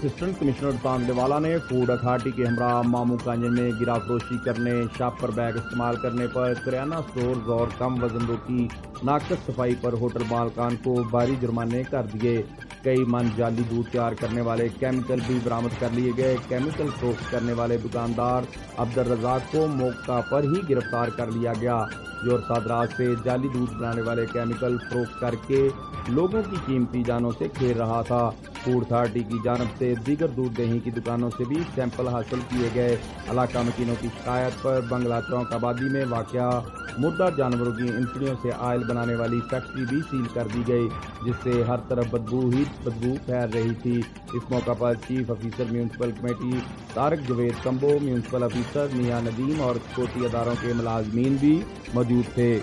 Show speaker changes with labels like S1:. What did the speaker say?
S1: Assistant commissioner تانلے والا نے food authority کے ہمراہ مامو کانجن میں گرا فروشی کرنے، شاپ پر بیگ استعمال کرنے پر، کریانہ سٹورز اور کم وزن روٹی ناقص صفائی پر ہوٹل مالکان کو بھاری جرمانے کر دیے۔ کئی من جعلی دودھ تیار کرنے والے کیمیکل بھی برآمد کر لیے گئے۔ کیمیکل فروخت کرنے والے دکاندار عبدالرزاق کو موقع پر ہی گرفتار کر لیا گیا، جو صادرات سے جعلی دودھ بنانے والے کیمیکل فروخت کر کے لوگوں کی قیمتی جانوں سے کھیل رہا تھا۔ فوڈ اتھارٹی کی جانب سے دیگر دودھ دہی کی دکانوں سے بھی سیمپل حاصل کیے گئے۔ علاقہ مکینوں کی شکایت پر بنگلہ چوک آبادی میں واقع مردہ جانوروں کی انسڑیوں سے آئل بنانے والی فیکٹری بھی سیل کر دی گئی، جس سے ہر طرف بدبو پھیل رہی تھی۔ اس موقع پر chief officer municipal committee Tariq Javed Kamboh, municipal officer میاں ندیم اور سکیورٹی اداروں کے ملازمین بھی موجود تھے۔